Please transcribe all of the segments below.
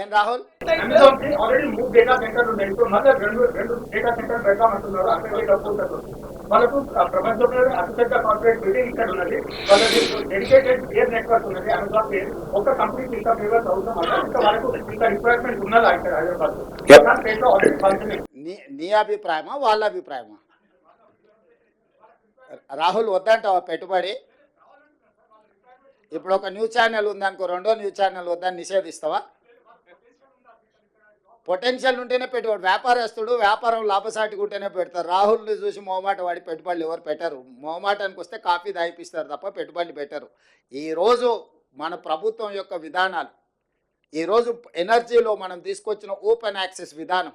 ఏం రాహుల్? అమెజాన్ కి already 3 data సెంటర్లు ఉన్నాయి. ఇప్పుడు మళ్ళీ రెండు డేటా సెంటర్ పెడతామంటున్నారు. అక్కడ డబ్బు ఉంటుంది. వాళ్ళకు ప్రపంచంలో అతిపెద్ద కార్పొరేట్ బిల్డింగ్ ఇక్కడ ఉన్నది. వాళ్ళకి డెడికేటెడ్ ఎయిర్ నెట్వర్క్ ఉన్నది. అమెజాన్ కి ఒక కంపెనీకి ఇంకా ఫేవర్స్ అవసరం అలా ఇంకా వాళ్ళకు ఇంకా రిక్వైర్మెంట్ ఉన్నదా ఇక్కడ హైదరాబాద్ ఆల్రెడీ ఫంక్షనింగ్. నీ అభిప్రాయమా వాళ్ళ అభిప్రాయమా? రాహుల్ వద్దంటావా పెట్టుబడి? ఇప్పుడు ఒక న్యూస్ ఛానల్ ఉందనుకో, రెండో న్యూస్ ఛానల్ వద్దని నిషేధిస్తావా? పొటెన్షియల్ ఉంటేనే పెట్టుబడి. వ్యాపారస్తుడు వ్యాపారం లాభసాటిగా ఉంటేనే పెడతారు. రాహుల్ని చూసి మొహమాట వాడి పెట్టుబడులు ఎవరు పెట్టరు. మొహమాటానికి వస్తే కాఫీ దాయిపిస్తారు తప్ప పెట్టుబడులు పెట్టరు. ఈరోజు మన ప్రభుత్వం యొక్క విధానాలు, ఈరోజు ఎనర్జీలో మనం తీసుకొచ్చిన ఓపెన్ యాక్సెస్ విధానం,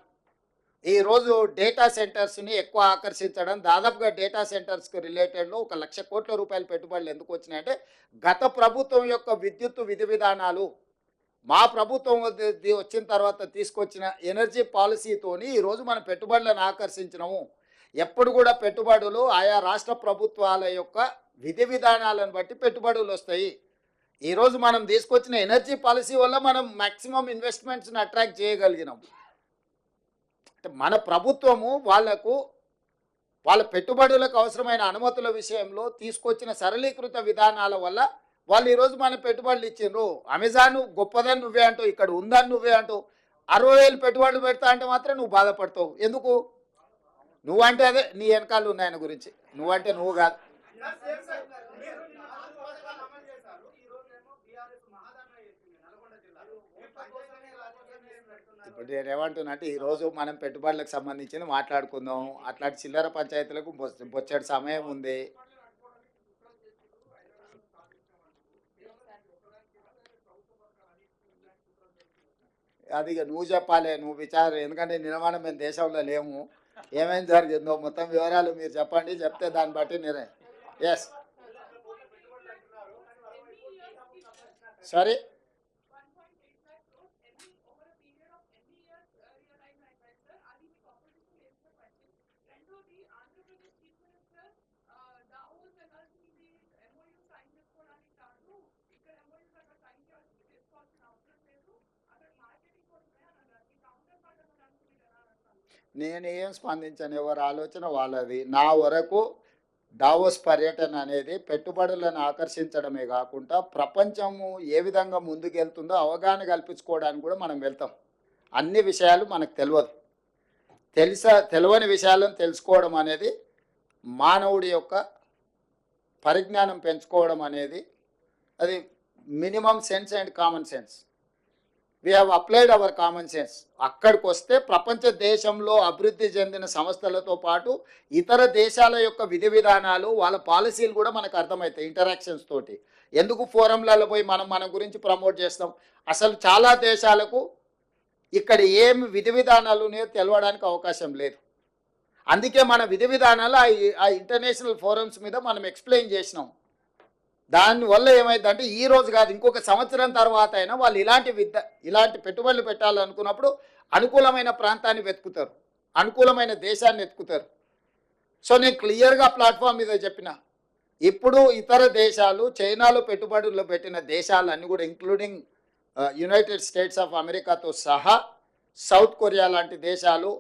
ఈరోజు డేటా సెంటర్స్ని ఎక్కువ ఆకర్షించడం, దాదాపుగా డేటా సెంటర్స్కి రిలేటెడ్లో 1,00,000 కోట్ల రూపాయల పెట్టుబడులు ఎందుకు వచ్చినాయంటే గత ప్రభుత్వం యొక్క విద్యుత్ విధి విధానాలు, మా ప్రభుత్వం వచ్చిన తర్వాత తీసుకొచ్చిన ఎనర్జీ పాలసీతోని ఈరోజు మనం పెట్టుబడులను ఆకర్షించినాము. ఎప్పుడు కూడా పెట్టుబడులు ఆయా రాష్ట్ర ప్రభుత్వాల యొక్క విధి విధానాలను బట్టి పెట్టుబడులు వస్తాయి. ఈరోజు మనం తీసుకొచ్చిన ఎనర్జీ పాలసీ వల్ల మనం మ్యాక్సిమం ఇన్వెస్ట్మెంట్స్ని అట్రాక్ట్ చేయగలిగినాం. అంటే మన ప్రభుత్వము వాళ్ళ పెట్టుబడులకు అవసరమైన అనుమతుల విషయంలో తీసుకొచ్చిన సరళీకృత విధానాల వల్ల వాళ్ళు ఈరోజు మన పెట్టుబడులు ఇచ్చిండ్రు. అమెజాన్ గొప్పదని నువ్వే అంటావు, ఇక్కడ ఉందని నువ్వే అంటావు. 60,000 పెట్టుబడులు పెడతా అంటే మాత్రం నువ్వు బాధపడతావు. ఎందుకు? నువ్వంటే అదే నీ వెనకాల ఉన్నాయి ఆయన గురించి, నువ్వంటే నువ్వు కాదు. ఇప్పుడు నేను ఏమంటున్నా అంటే ఈరోజు మనం పెట్టుబడులకు సంబంధించింది మాట్లాడుకుందాం. అట్లాంటి చిల్లర పంచాయతీలకు బొచ్చడి సమయం ఉంది. అది ఇక నువ్వు చెప్పాలి, నువ్వు విచారం. ఎందుకంటే నిర్మాణం మేము దేశంలో లేము. ఏమేమి జరిగిందో మొత్తం వివరాలు మీరు చెప్పండి. చెప్తే దాన్ని బట్టి నిర్ణయం. ఎస్ సారీ, నేను ఏం స్పందించను. ఎవరి ఆలోచన వాళ్ళది. నా వరకు దావోస్ పర్యటన అనేది పెట్టుబడులను ఆకర్షించడమే కాకుండా ప్రపంచము ఏ విధంగా ముందుకెళ్తుందో అవగాహన కల్పించుకోవడానికి కూడా మనం వెళ్తాం. అన్ని విషయాలు మనకు తెలియని విషయాలను తెలుసుకోవడం అనేది, మానవుడి యొక్క పరిజ్ఞానం పెంచుకోవడం అనేది అది minimum sense and common sense. We have applied our common sense. అక్కడికి వస్తే ప్రపంచ దేశంలో అభివృద్ధి చెందిన సంస్థలతో పాటు ఇతర దేశాల యొక్క విధి విధానాలు, వాళ్ళ పాలసీలు కూడా మనకు అర్థమవుతాయి ఇంటరాక్షన్స్ తోటి. ఎందుకు ఫోరంలలో పోయి మన గురించి ప్రమోట్ చేస్తాం? అసలు చాలా దేశాలకు ఇక్కడ ఏమి విధి విధానాలు ఉన్నాయో తెలవడానికి అవకాశం లేదు. అందుకే మన విధి విధానాలు ఆ ఇంటర్నేషనల్ ఫోరమ్స్ మీద మనం ఎక్స్ప్లెయిన్ చేసినాం. దానివల్ల ఏమైందంటే ఈ రోజు కాదు, ఇంకొక సంవత్సరం తర్వాత అయినా వాళ్ళు ఇలాంటి పెట్టుబడులు పెట్టాలనుకున్నప్పుడు అనుకూలమైన ప్రాంతాన్ని వెతుకుతారు, అనుకూలమైన దేశాన్ని వెతుకుతారు. సో నేను క్లియర్గా ప్లాట్ఫామ్ మీద చెప్పిన, ఇప్పుడు ఇతర దేశాలు, చైనాలో పెట్టుబడులు పెట్టిన దేశాలన్నీ కూడా ఇంక్లూడింగ్ యునైటెడ్ స్టేట్స్ ఆఫ్ అమెరికాతో సహా, సౌత్ కొరియా లాంటి దేశాలు,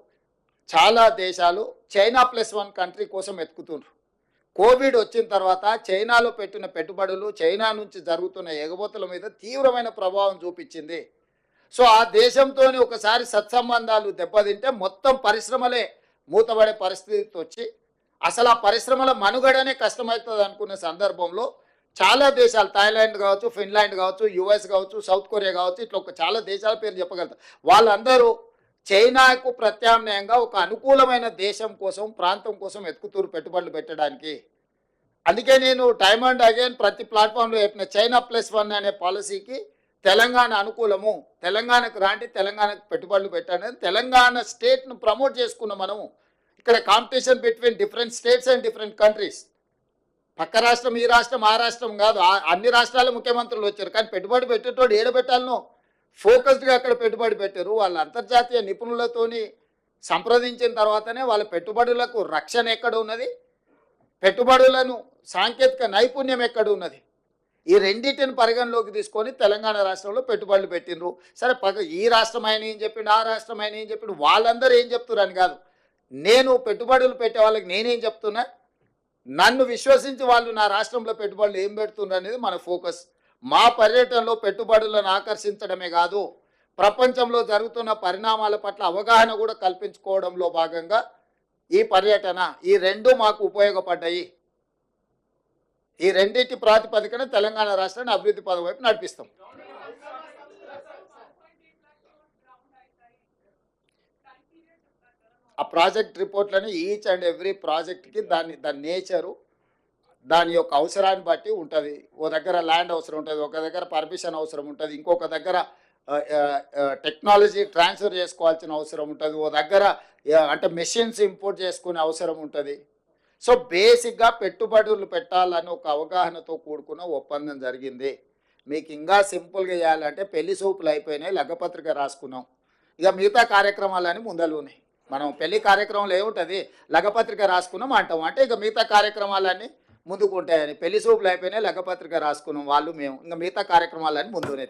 చాలా దేశాలు చైనా +1 కంట్రీ కోసం వెతుకుతున్నారు. కోవిడ్ వచ్చిన తర్వాత చైనాలో పెట్టిన పెట్టుబడులు, చైనా నుంచి జరుగుతున్న ఎగబోతుల మీద తీవ్రమైన ప్రభావం చూపించింది. సో ఆ దేశంతో ఒకసారి సత్సంబంధాలు దెబ్బతింటే మొత్తం పరిశ్రమలే మూతబడే పరిస్థితి వచ్చి అసలు ఆ పరిశ్రమల మనుగడనే కష్టమవుతుంది అనుకున్న సందర్భంలో చాలా దేశాలు, థాయిలాండ్ కావచ్చు, ఫిన్లాండ్ కావచ్చు, యుఎస్ కావచ్చు, సౌత్ కొరియా కావచ్చు, ఇట్లా చాలా దేశాల పేరు చెప్పగలుగుతారు. వాళ్ళందరూ చైనాకు ప్రత్యామ్నాయంగా ఒక అనుకూలమైన దేశం కోసం, ప్రాంతం కోసం వెతుకుతూరు పెట్టుబడులు పెట్టడానికి. అందుకే నేను టైమ్ అండ్ అగైన్ ప్రతి ప్లాట్ఫామ్లో చెప్పిన, చైనా +1 అనే పాలసీకి తెలంగాణ అనుకూలము, తెలంగాణకు రాండి, తెలంగాణకు పెట్టుబడులు పెట్టండి. తెలంగాణ స్టేట్ను ప్రమోట్ చేసుకున్నాం మనము. ఇక్కడ competition between different states and different countries. పక్క రాష్ట్రం, ఈ రాష్ట్రం, ఆ రాష్ట్రం కాదు, అన్ని రాష్ట్రాల ముఖ్యమంత్రులు వచ్చారు. కానీ పెట్టుబడి పెట్టేటోడు ఏడబెట్టాలను ఫోకస్డ్గా అక్కడ పెట్టుబడి పెట్టారు. వాళ్ళ అంతర్జాతీయ నిపుణులతోని సంప్రదించిన తర్వాతనే వాళ్ళ పెట్టుబడులకు రక్షణ ఎక్కడ ఉన్నది, పెట్టుబడులను సాంకేతిక నైపుణ్యం ఎక్కడ ఉన్నది, ఈ రెండింటిని పరిగణలోకి తీసుకొని తెలంగాణ రాష్ట్రంలో పెట్టుబడులు పెట్టిండ్రు. సరే ఈ రాష్ట్రం ఆయన ఏం చెప్పిండు, ఆ రాష్ట్రం ఆయన ఏం చెప్పిండు, వాళ్ళందరూ ఏం చెప్తున్నారు కాదు. నేను పెట్టుబడులు పెట్టే వాళ్ళకి నేనేం చెప్తున్నా, నన్ను విశ్వసించి వాళ్ళు నా రాష్ట్రంలో పెట్టుబడులు ఏం పెడుతున్నారు అనేది మన ఫోకస్. మా పర్యటనలో పెట్టుబడులను ఆకర్షించడమే కాదు, ప్రపంచంలో జరుగుతున్న పరిణామాల పట్ల అవగాహన కూడా కల్పించుకోవడంలో భాగంగా ఈ పర్యటన, ఈ రెండు మాకు ఉపయోగపడ్డాయి. ఈ రెండింటి ప్రాతిపదికన తెలంగాణ రాష్ట్రాన్ని అభివృద్ధి పదం వైపు నడిపిస్తాం. ఆ ప్రాజెక్ట్ రిపోర్ట్లని ఈచ్ అండ్ ఎవ్రీ ప్రాజెక్ట్కి దాని నేచరు, దాని యొక్క అవసరాన్ని బట్టి ఉంటుంది. ఓ దగ్గర ల్యాండ్ అవసరం ఉంటుంది, ఒక దగ్గర పర్మిషన్ అవసరం ఉంటుంది, ఇంకొక దగ్గర టెక్నాలజీ ట్రాన్స్ఫర్ చేసుకోవాల్సిన అవసరం ఉంటుంది, ఓ దగ్గర అంటే మెషిన్స్ ఇంపోర్ట్ చేసుకునే అవసరం ఉంటుంది. సో బేసిక్గా పెట్టుబడులు పెట్టాలని ఒక అవగాహనతో కూడుకున్న ఒప్పందం జరిగింది. మీకు ఇంకా సింపుల్గా చేయాలంటే పెళ్లి సూపులు అయిపోయినాయి, లగ్గపత్రిక రాసుకున్నాం, ఇక మిగతా కార్యక్రమాలని ముందలు ఉన్నాయి. మనం పెళ్లి కార్యక్రమంలో ఏముంటుంది, లగ్గపత్రిక రాసుకున్నాం అంటాం, అంటే ఇక మిగతా కార్యక్రమాలన్నీ ముందుకు ఉంటాయని. పెళ్లి సూపులు అయిపోయినాయి, లగ్గపత్రిక రాసుకున్నాం వాళ్ళు మేము, ఇంకా మిగతా కార్యక్రమాలన్నీ ముందునే.